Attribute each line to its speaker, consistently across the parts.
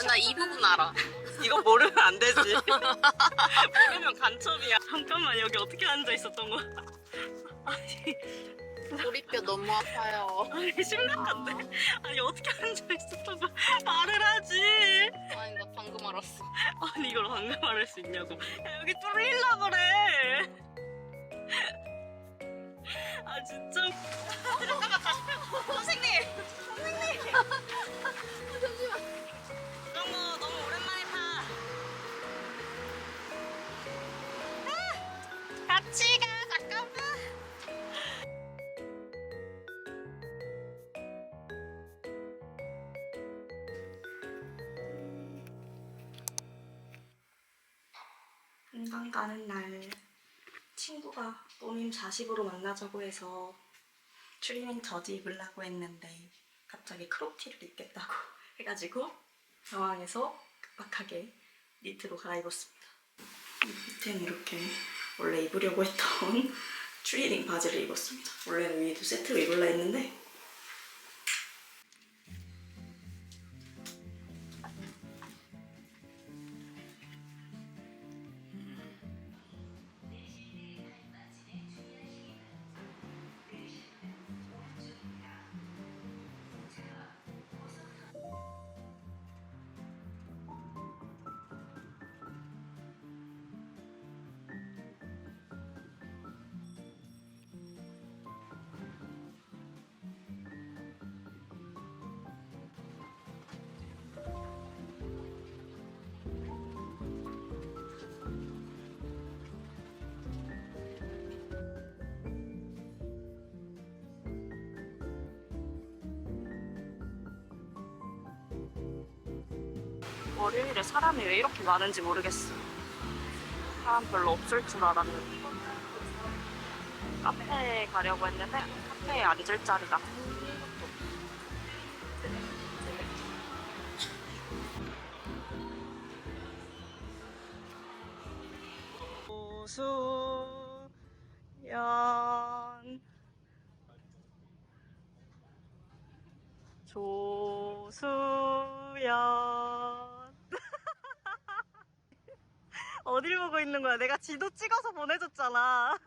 Speaker 1: 나 이 부분 알아.
Speaker 2: 이거 모르면 안 되지. 모르면 간첩이야. 잠깐만, 여기 어떻게 앉아 있었던 거야?
Speaker 1: 꼬리뼈 너무 아파요.
Speaker 2: 아니, 심각한데? 아니, 어떻게 앉아 있었던 거야? 말을 하지.
Speaker 1: 아니 나 방금 알았어.
Speaker 2: 아니, 이걸 방금 말할 수 있냐고. 야, 여기 뚫리려 그래. 아, 진짜. 선생님! 선생님! 그런 거 너무 오랜만에 타. 같이 가, 잠깐만. 금방 가는 날 친구가 모임 40으로 만나자고 해서 추리닝 저지 입으려고 했는데 갑자기 크롭티를 입겠다고 해가지고 당황해서 급박하게 니트로 갈아입었습니다. 밑에는 이렇게 원래 입으려고 했던 추리닝 바지를 입었습니다. 원래는 위에도 세트로 입으려 했는데 월요일에 사람이 왜 이렇게 많은지 모르겠어. 사람 별로 없을 줄 알았는데 카페에 가려고 했는데 카페에 앉을 자리가 조수연 조수연 어딜 보고 있는 거야? 내가 지도 찍어서 보내줬잖아.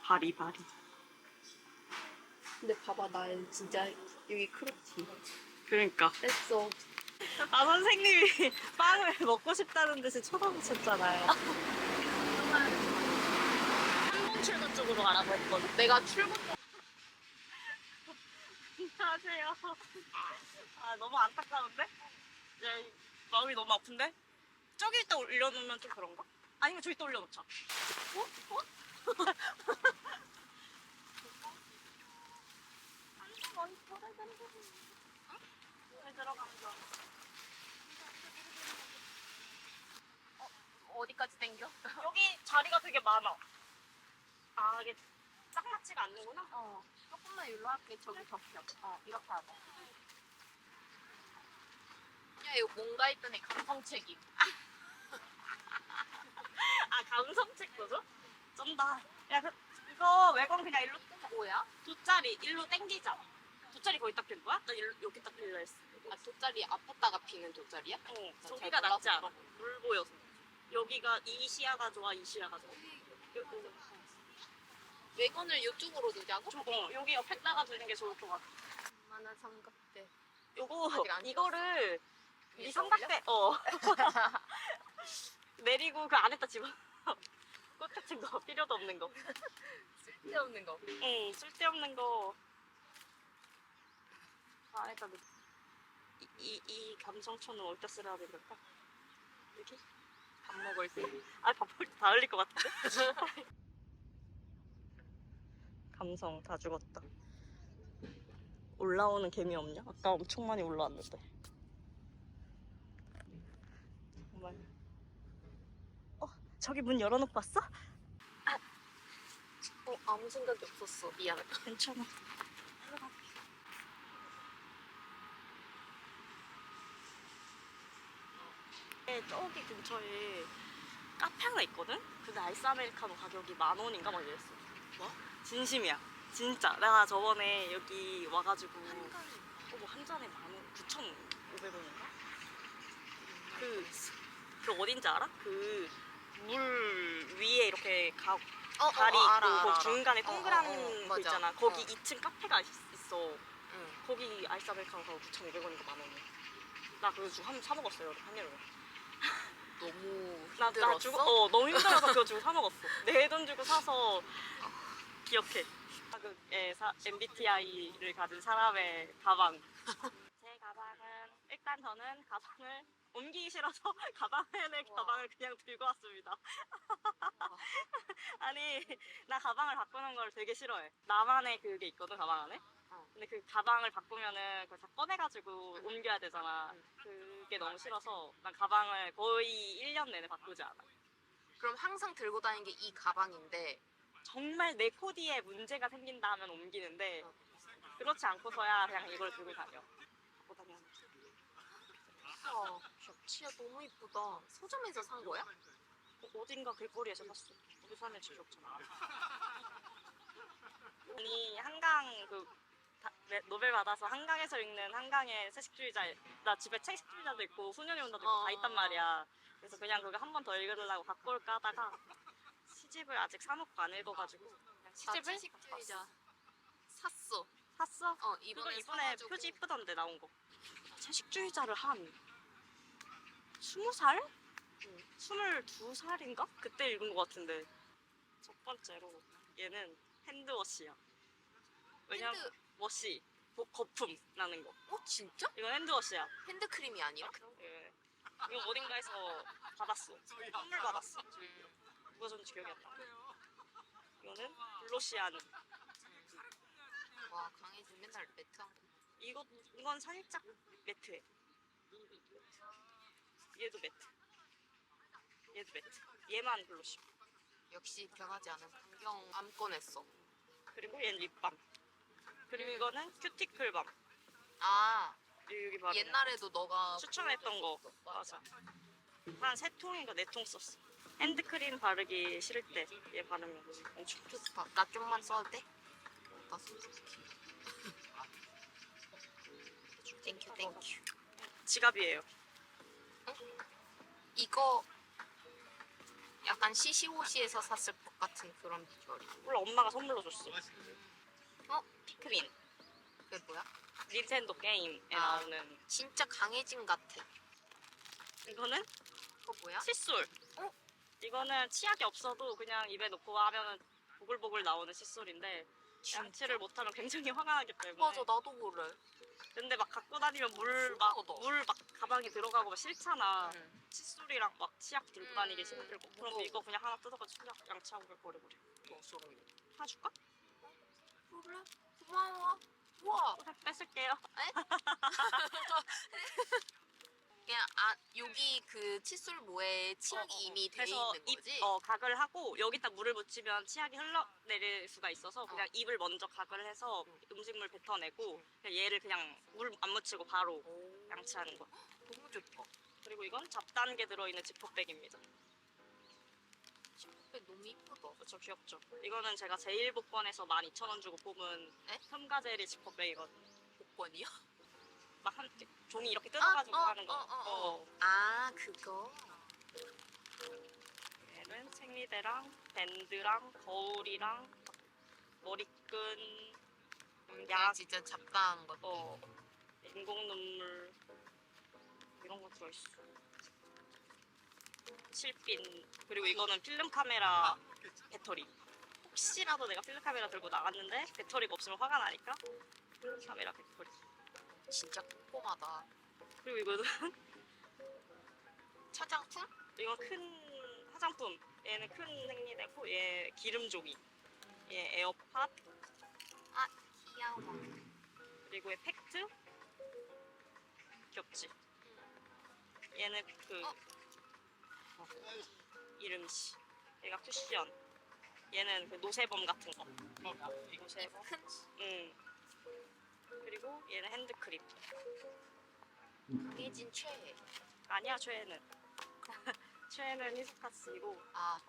Speaker 2: 바리바리.
Speaker 1: 근데 봐봐 나 진짜 여기 크롭티
Speaker 2: 그러니까.
Speaker 1: 뺐어.
Speaker 2: 아, 선생님이 빵을 먹고 싶다는 듯이 쳐다보셨잖아요. 한번 출구 쪽으로 가라고 했거든.
Speaker 1: 내가 출근
Speaker 2: 안녕하세요. 아, 너무 안타까운데? 이제 마음이 너무 아픈데? 저기 있다 올려놓으면 좀 그런가? 아니면 저기 또 올려놓자.
Speaker 1: 어디까지 땡겨?
Speaker 2: 여기 자리가 되게 많아. 아, 이게 딱 맞지가 않는구나.
Speaker 1: 조금만 일로 할게. 저기 접혀. 이렇게 하자. 야 이거 뭔가 했더니 감성책임.
Speaker 2: 아, 감성책도죠? 쩐다. 야, 이거 외관 그냥 일로
Speaker 1: 뭐야?
Speaker 2: 돗자리 일로 땡기자. 돗자리 거기 딱 필 거야? 나 일로 여기 딱 필려 했어.
Speaker 1: 돗자리 앞에다가 피는 돗자리야?
Speaker 2: 저기가 낫지 않아? 물 보여서. 여기가 이 시야가 좋아, 이 시야가 좋아.
Speaker 1: 외관을 이쪽으로 두자고?
Speaker 2: 여기 옆에다가 두는 게 좋을 것 같아.
Speaker 1: 만한 삼각대.
Speaker 2: 요거
Speaker 1: 아직 안
Speaker 2: 이거를 이
Speaker 1: 위에서
Speaker 2: 삼각대 내리고 그 안에다 집어. 꽃 같은 거 필요도 없는 거.
Speaker 1: 쓸데없는 거.
Speaker 2: 응, 쓸데없는 거. 그 안에다 넣. 이 감성초는 어디다 쓰려야 되는 걸까? 여기?
Speaker 1: 밥 먹을 때.
Speaker 2: 아, 밥 먹을 때 다 흘릴 것 같은데? 감성 다 죽었다. 올라오는 개미 없냐? 아까 엄청 많이 올라왔는데. 정말. 저기 문 열어놓고 왔어?
Speaker 1: 아무 생각이 없었어. 미안하다.
Speaker 2: 괜찮아. 근처에 저기 근처에 카페 하나 있거든? 근데 아이스 아메리카노 가격이 10,000원인가 막 이랬어.
Speaker 3: 뭐?
Speaker 2: 진심이야. 진짜. 내가 저번에 여기 와가지고
Speaker 3: 한 잔에
Speaker 2: 한 잔에 9,500원인가? 그 어딘지 알아? 그 물 위에 이렇게 다리 있고 거기 중간에 동그란 거
Speaker 3: 맞아.
Speaker 2: 있잖아. 거기 2층 카페가 있어.
Speaker 3: 응.
Speaker 2: 거기 아이스 아메리카노 가격 9,500원인가 10,000원. 나 그거 주고 한 번 사 먹었어요. 한여름에.
Speaker 3: 너무
Speaker 2: 나
Speaker 3: 힘들었어?
Speaker 2: 주고 너무 힘들어서 그거 주고 사 먹었어. 내 돈 주고 사서 기억해. MBTI를 가진 사람의 가방. 제 가방은 일단 저는 가방을 옮기기 싫어서 가방을 그냥 들고 왔습니다. 아니 나 가방을 바꾸는 걸 되게 싫어해. 나만의 그게 있거든 가방 안에. 근데 그 가방을 바꾸면은 그걸 다 꺼내가지고 옮겨야 되잖아. 그게 너무 싫어서 난 가방을 거의 1년 내내 바꾸지 않아.
Speaker 3: 그럼 항상 들고 다니는 게 이 가방인데
Speaker 2: 정말 내 코디에 문제가 생긴다 하면 옮기는데 그렇지 않고서야 그냥 이걸 들고 다녀. 갖고 다녀.
Speaker 3: 우와, 진짜 너무 이쁘다. 서점에서 산 거야?
Speaker 2: 어딘가 길거리에서 샀어. 어디 샀는지 기억 잘 안 나. 아니 한강 노벨 받아서 한강에서 읽는 한강의 채식주의자. 나 집에 채식주의자도 있고 소년이 온다도 있고 다 있단 말이야. 그래서 그냥 그거 한 번 더 읽으려고 갖고 올까 하다가 시집을 아직 사놓고 안 읽어가지고 그냥 시집을
Speaker 3: 채식주의자 샀어.
Speaker 2: 샀어?
Speaker 3: 그거
Speaker 2: 이번에
Speaker 3: 사가지고.
Speaker 2: 표지 이쁘던데 나온 거. 채식주의자를 한 20살? 22살인가? 그때 읽은 것 같은데. 첫 번째로 얘는 핸드워시야. 왜냐면 워시 거품 나는 거.
Speaker 3: 진짜?
Speaker 2: 이건 핸드워시야.
Speaker 3: 핸드크림이 아니야?
Speaker 2: 예. 이거 어딘가에서 받았어. 선물 받았어. 누가 줬는지 기억이 안 나. 이거는 블로시안.
Speaker 3: 와, 강혜진 맨날 매트한 거.
Speaker 2: 이건 살짝 매트해. 얘도 매트. 얘도 매트. 얘만 블로시.
Speaker 3: 역시 변하지 않은 풍경 안 꺼냈어.
Speaker 2: 그리고 얘는 립밤. 그리고 이거는 큐티클 밤.
Speaker 3: 아,
Speaker 2: 여기 바로
Speaker 3: 옛날에도 너가
Speaker 2: 추천했던 거. 맞아. 한 3통인가 4통 썼어. 핸드크림 바르기 싫을 때 얘 바르면 엄청 좋다.
Speaker 3: 나 좀만 써도 돼? 나 써도 땡큐 땡큐.
Speaker 2: 지갑이에요.
Speaker 3: 이거 약간 시시오시에서 샀을 것 같은 그런 비주얼이야.
Speaker 2: 몰라 엄마가 선물로 줬어. 피크민.
Speaker 3: 그게 뭐야?
Speaker 2: 닌텐도 게임에
Speaker 3: 아.
Speaker 2: 나오는.
Speaker 3: 진짜 강혜진 같아.
Speaker 2: 이거는
Speaker 3: 그거 뭐야?
Speaker 2: 칫솔. 이거는 치약이 없어도 그냥 입에 넣고 하면은 보글보글 나오는 칫솔인데 양치를 못하면 굉장히 화가 나기 때문에.
Speaker 3: 맞아, 나도 그래.
Speaker 2: 근데 막 갖고 다니면 물
Speaker 3: 신기하다.
Speaker 2: 막 가방에 들어가고 막 싫잖아.
Speaker 3: 응.
Speaker 2: 칫솔이랑 막 치약 들고 다니기 힘들고. 그럼
Speaker 3: 무거워.
Speaker 2: 이거 그냥 하나 뜯어가지고 그냥 양치하고 그냥 버려버려. 하나 줄까?
Speaker 3: 그래? 고마워. 우와.
Speaker 2: 뺏을게요.
Speaker 3: 그냥 여기 그 칫솔 모에 치약이 이미 돼
Speaker 2: 그래서
Speaker 3: 있는 거지?
Speaker 2: 각을 하고 여기다 물을 묻히면 치약이 흘러내릴 수가 있어서 그냥 입을 먼저 각을 해서 음식물 뱉어내고 그냥 얘를 그냥 물 안 묻히고 바로
Speaker 3: 오.
Speaker 2: 양치하는 거야.
Speaker 3: 너무 좋다.
Speaker 2: 그리고 이건 잡단계 들어있는 지퍼백입니다.
Speaker 3: 지퍼백 너무 이쁘다.
Speaker 2: 그렇죠, 귀엽죠. 이거는 제가 제일복권에서 12,000원 주고 뽑은
Speaker 3: 에?
Speaker 2: 첨가제리 지퍼백이거든요.
Speaker 3: 복권이요?
Speaker 2: 막 종이 이렇게 뜯어가지고 하는 거.
Speaker 3: 아, 그거.
Speaker 2: 얘는 생리대랑 밴드랑 거울이랑 머리끈,
Speaker 3: 그냥 진짜 잡다한 거.
Speaker 2: 인공 눈물 이런 거 들어있어. 실핀. 그리고 이거는 필름 카메라 배터리. 혹시라도 내가 필름 카메라 들고 나갔는데 배터리가 없으면 화가 나니까 필름 카메라 배터리.
Speaker 3: 진짜 꼼꼼하다.
Speaker 2: 그리고 이거는
Speaker 3: 차장품?
Speaker 2: 이건 큰 화장품. 얘는 큰 생리대고 얘 기름종이. 얘 에어팟.
Speaker 3: 아, 귀여워.
Speaker 2: 그리고 얘 팩트. 귀엽지? 얘는 이름씨. 얘가 쿠션. 얘는 그 노세범 같은 거. 노세범. 그리고 얘는 핸드크림.
Speaker 3: 강혜진 최애.
Speaker 2: 아니야, 최애는. 최애는 히스카스이고
Speaker 3: 아,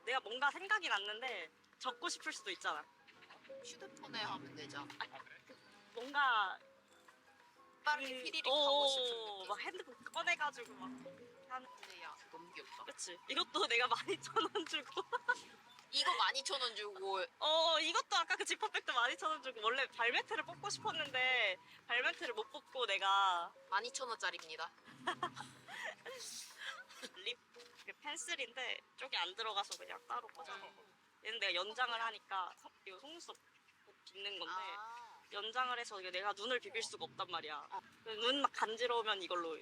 Speaker 2: 내가 뭔가 생각이 났는데 적고 싶을 수도 있잖아.
Speaker 3: 휴대폰에 하면 되죠.
Speaker 2: 뭔가
Speaker 3: 빠르게 휘리릭 하고 싶은
Speaker 2: 막
Speaker 3: 느낌.
Speaker 2: 핸드폰 꺼내가지고 막 하는.
Speaker 3: 근데 야, 너무 귀엽다.
Speaker 2: 그치? 이것도 내가 12,000원 주고
Speaker 3: 이거 12,000원 주고
Speaker 2: 이것도 아까 그 지퍼백도 12,000원 주고 원래 발매트를 뽑고 싶었는데 발매트를 못 뽑고 내가
Speaker 3: 12,000원짜리입니다.
Speaker 2: 립 그 펜슬인데 쪽이 안 들어가서 그냥 따로 꽂아놓고 얘는 내가 연장을 하니까 이거 속눈썹 빗는 건데
Speaker 3: 아,
Speaker 2: 연장을 해서 이게 내가 눈을 비빌 수가 없단 말이야. 눈 막 간지러우면 이걸로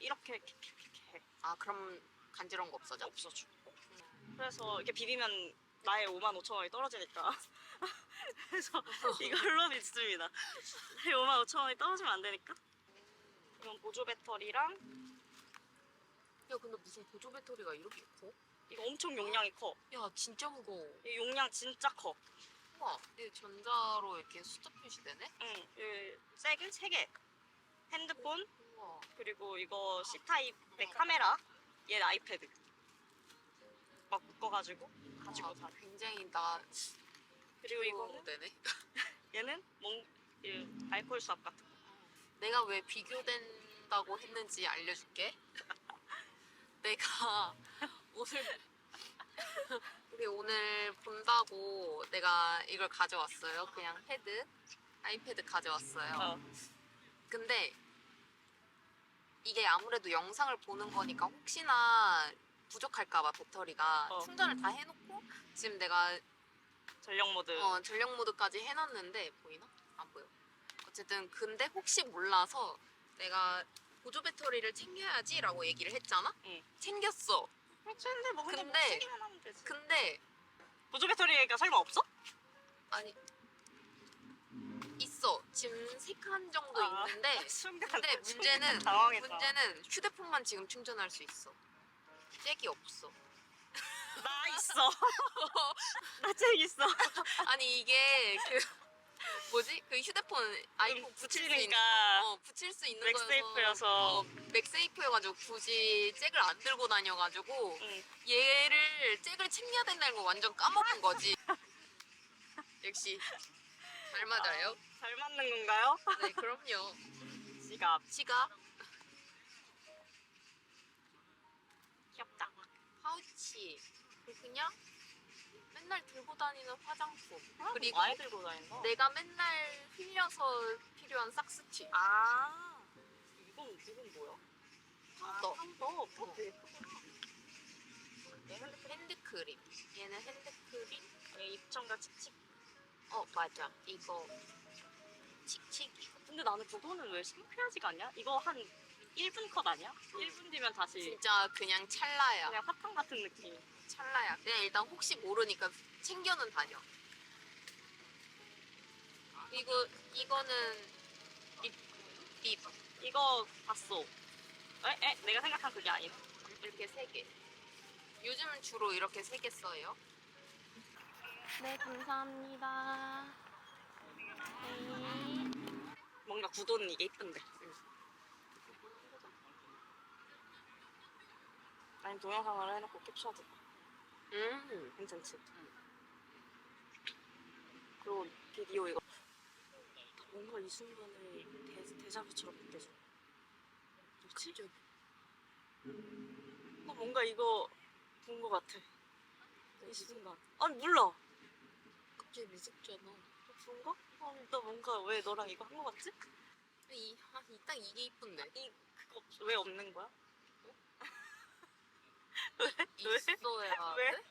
Speaker 2: 이렇게 해.
Speaker 3: 아 그럼 간지러운 거 없어져?
Speaker 2: 없어져. 그래서 이렇게 비비면 나의 55,000원이 떨어지니까 그래서 이걸로 믿습니다. 나의 55,000원이 떨어지면 안 되니까. 이건 보조 배터리랑
Speaker 3: 야 근데 무슨 보조 배터리가 이렇게 커?
Speaker 2: 이거 엄청 용량이 커.
Speaker 3: 야 진짜 무거워.
Speaker 2: 이 용량 진짜 커.
Speaker 3: 우와 이게 전자로 이렇게 숫자 표시되네?
Speaker 2: 응. 이 잭은 3개. 핸드폰
Speaker 3: 우와.
Speaker 2: 그리고 이거 C타입의 카메라 얘는 아이패드 막 묶어가지고 가지고 다.
Speaker 3: 굉장히 나
Speaker 2: 그리고 이거는
Speaker 3: 되네.
Speaker 2: 얘는 알코올 수압 같은 거.
Speaker 3: 내가 왜 비교된다고 했는지 알려줄게. 내가 오늘 우리 오늘 본다고 내가 이걸 가져왔어요. 그냥 아이패드 가져왔어요. 근데 이게 아무래도 영상을 보는 거니까 혹시나 부족할까봐 배터리가 충전을 다 해놓고 지금 내가
Speaker 2: 전력 모드.
Speaker 3: 전력 모드까지 해놨는데 보이나? 안 보여. 어쨌든 근데 혹시 몰라서 내가 보조 배터리를 챙겨야지라고 얘기를 했잖아.
Speaker 2: 응.
Speaker 3: 챙겼어.
Speaker 2: 근데 뭐 근데 뭐
Speaker 3: 근데-
Speaker 2: 쓰기만 하면 되지.
Speaker 3: 근데
Speaker 2: 보조 배터리가 설마 없어?
Speaker 3: 아니 있어. 지금 3칸 정도
Speaker 2: 아,
Speaker 3: 있는데
Speaker 2: 순간.
Speaker 3: 근데 문제는
Speaker 2: 당황했다.
Speaker 3: 휴대폰만 지금 충전할 수 있어. 잭이 없어.
Speaker 2: 나 있어. 나 잭 있어.
Speaker 3: 아니 이게 뭐지? 그 휴대폰 아이폰 붙일 수 있는
Speaker 2: 붙이니까
Speaker 3: 붙일 수 있는
Speaker 2: 맥세이프여서.
Speaker 3: 맥세이프여가지고 굳이 잭을 안 들고 다녀가지고
Speaker 2: 응.
Speaker 3: 얘를 잭을 챙겨야 된다는 걸 완전 까먹은 거지. 역시 잘 맞아요.
Speaker 2: 잘 맞는 건가요?
Speaker 3: 네 그럼요.
Speaker 2: 지갑.
Speaker 3: 지갑,
Speaker 2: 귀엽다.
Speaker 3: 파우치, 그냥 맨날 들고 다니는 화장품 그리고
Speaker 2: 많이 들고 다닌다.
Speaker 3: 내가 맨날 흘려서 필요한 싹스티.
Speaker 2: 아, 이건 뭐야?
Speaker 3: 파우더.
Speaker 2: 파우더 되게 크구나. 얘는
Speaker 3: 핸드크림. 얘는 핸드크림.
Speaker 2: 입천과 칙칙.
Speaker 3: 맞아. 이거 칙칙.
Speaker 2: 근데 나는 그거는 왜 창피하지가 않냐? 이거 한 1분 컷 아니야? 1분 뒤면 다시
Speaker 3: 진짜 그냥 찰나야.
Speaker 2: 그냥 사탕 같은 느낌.
Speaker 3: 찰나야. 그냥 일단 혹시 모르니까 챙겨는 다녀. 이거는 립.
Speaker 2: 이거 봤어. 내가 생각한 그게 아니네.
Speaker 3: 이렇게 3개. 요즘은 주로 이렇게 3개 써요. 네, 감사합니다. 네.
Speaker 2: 뭔가 구도는 이게 이쁜데. 아니 동영상을 해놓고 캡처하자. 괜찮지? 그리고 비디오 이거 뭔가 이 순간에 데자뷰처럼 느껴져. 뭐지? 나 뭔가 이거 본 거 같아. 이 순간. 아니 몰라.
Speaker 3: 갑자기 무섭잖아.
Speaker 2: 그런가? 나 뭔가 왜 너랑 이거 한 거 같지?
Speaker 3: 딱 이게 이쁜데.
Speaker 2: 그거 왜 없는 거야?
Speaker 3: 있어야
Speaker 2: 왜?
Speaker 3: 돼?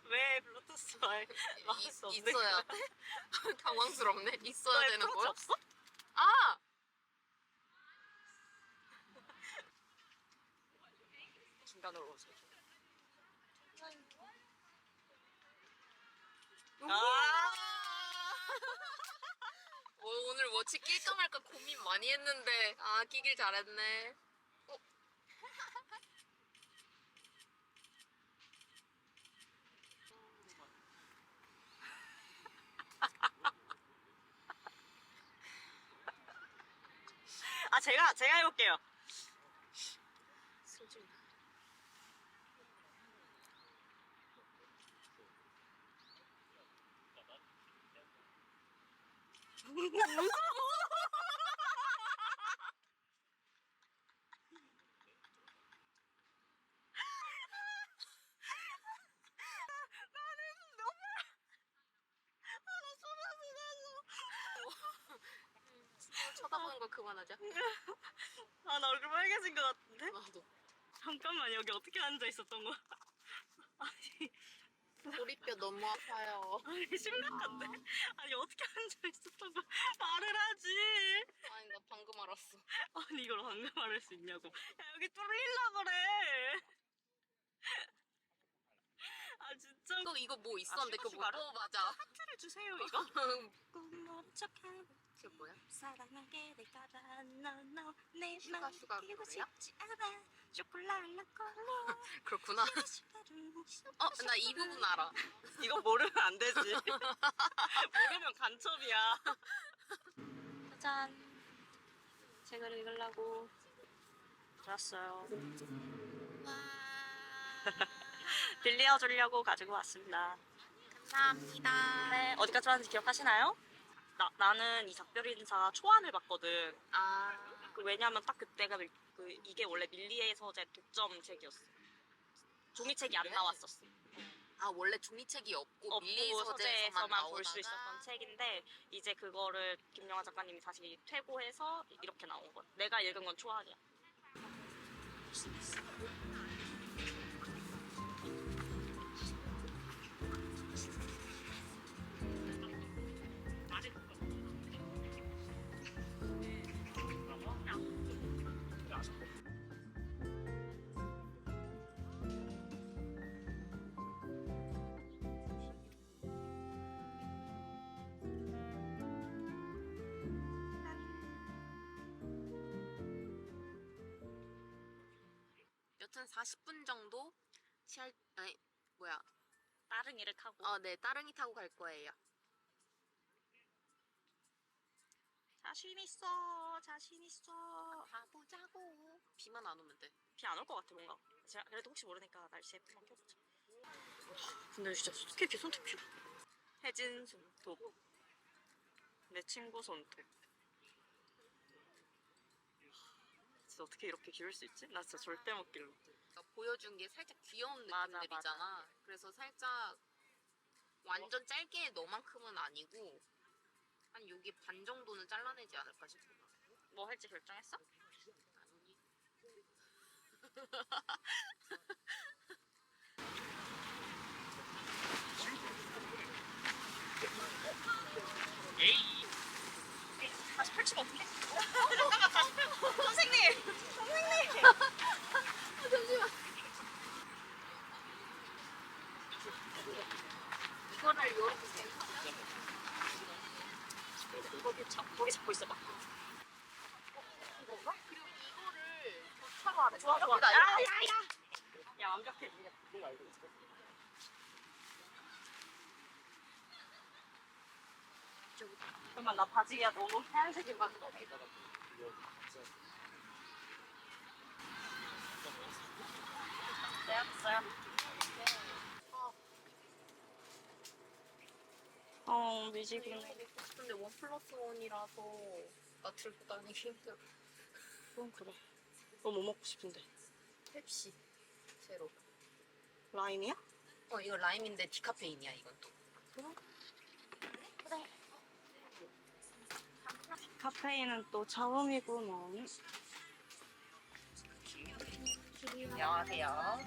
Speaker 2: 왜 블루투스와 마우스 없는 거야?
Speaker 3: 있어야 돼? 당황스럽네. 있어야
Speaker 2: 너의
Speaker 3: 되는
Speaker 2: 프로치
Speaker 3: 거야?
Speaker 2: 없어?
Speaker 3: 아!
Speaker 2: 중간으로 오세요.
Speaker 3: 아! 오늘 워치 낄까 말까 고민 많이 했는데 끼길 잘했네.
Speaker 2: 제가 해볼게요.
Speaker 3: 쳐다보는 거 그만하자.
Speaker 2: 아, 나 얼굴 빨개진 것 같은데?
Speaker 3: 나도.
Speaker 2: 잠깐만, 여기 어떻게 앉아 있었던 거야? 아니,
Speaker 3: 고리뼈 너무 아파요.
Speaker 2: 아니 심각한데? 아니 어떻게 앉아 있었던 거야? 말을 하지.
Speaker 3: 아니 나 방금 알았어.
Speaker 2: 아니 이걸 방금 말할 수 있냐고. 야 여기 뚫릴라 그래. 아 진짜.
Speaker 3: 이거 뭐 있었는데 그거 뭐?
Speaker 2: 슈가슈가로?
Speaker 3: 맞아.
Speaker 2: 하트를 주세요 이거. 꿈모른 척해.
Speaker 3: 그게 뭐야?
Speaker 2: 사랑하게 될까봐 너내
Speaker 3: 슈가
Speaker 2: 맘
Speaker 3: 슈가
Speaker 2: 끼고
Speaker 3: 노래야?
Speaker 2: 싶지 않아. 쇼콜라라 콜라.
Speaker 3: 그렇구나. 나 이 부분 알아.
Speaker 2: 이거 모르면 안 되지. 모르면 간첩이야. 짜잔. 책을 읽으려고 들었어요. 빌려주려고 가지고 왔습니다.
Speaker 3: 감사합니다.
Speaker 2: 네, 어디까지 왔는지 기억하시나요? 나는 이 작별인사 초안을 봤거든. 왜냐면 딱 그때가 이게 원래 밀리의 서재 독점 책이었어. 종이책이 안
Speaker 3: 그래?
Speaker 2: 나왔었어.
Speaker 3: 원래 종이책이 없고 밀리
Speaker 2: 서재에서만
Speaker 3: 서재에서만
Speaker 2: 볼 수 있었던 책인데 이제 그거를 김영하 작가님이 다시 퇴고해서 이렇게 나온 거야. 내가 읽은 건 초안이야.
Speaker 3: 여튼 40분 정도
Speaker 2: 따릉이를 타고.
Speaker 3: 네, 따릉이 타고 갈 거예요.
Speaker 2: 자신 있어, 자신 있어.
Speaker 3: 가보자고. 비만 안 오면 돼.
Speaker 2: 비 안 올 것 같아 뭔가. 그래도 혹시 모르니까 날씨 예쁘만 켜보자. 근데 진짜 어떻게 이렇게 손톱 피? 혜진 손톱. 내 친구 손톱. 진짜 어떻게 이렇게 기울 수 있지? 나 진짜 절대 못 길러.
Speaker 3: 그러니까 보여준 게 살짝 귀여운
Speaker 2: 맞아,
Speaker 3: 느낌들이잖아. 그래서 살짝 완전 짧게 너만큼은 아니고 한 여기 반 정도는 잘라내지 않을까 싶어.
Speaker 2: 뭐 할지 결정했어?
Speaker 3: 아니.
Speaker 2: 다시 펼치면 어떡해? 선생님! 선생님!
Speaker 3: 잠시만. 이거를 이렇게.
Speaker 2: 거기 잡고 있어봐.
Speaker 3: 이건가? 그리고 이거를 교차로 하래.
Speaker 2: 좋아. 야 완벽해. 잠깐만 나 바지가 너무 하얀색이 맞아. 됐어요. 미지근.
Speaker 3: 근데 1+1이라서 나 들고 다니기 힘들어.
Speaker 2: 그럼 그래. 너 뭐 먹고 싶은데?
Speaker 3: 펩시 제로.
Speaker 2: 라임이야?
Speaker 3: 이거 라임인데 디카페인이야 이건 또.
Speaker 2: 그래. 카페인은 또 처음이구먼.
Speaker 3: 안녕하세요.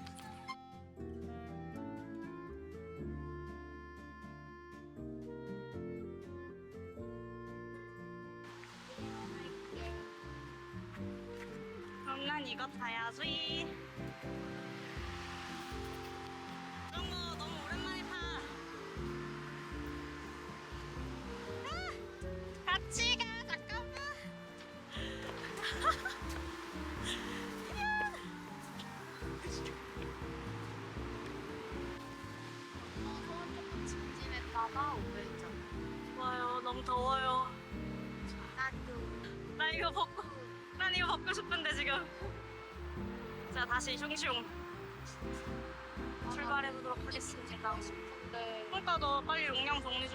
Speaker 2: 그럼 난 이거 타야지. 그런 거 너무 오랜만에 타. 같이 가, 잠깐만.
Speaker 3: 서울 조금 직진했다가 우회전.
Speaker 2: 좋아요, 너무 더워요.
Speaker 3: 나도.
Speaker 2: 난 이거 벗고 싶은데 지금. 자, 다시 슝슝 출발해보도록 하겠습니다.
Speaker 3: 네.
Speaker 2: 그러니까 너 빨리 용량 정리 좀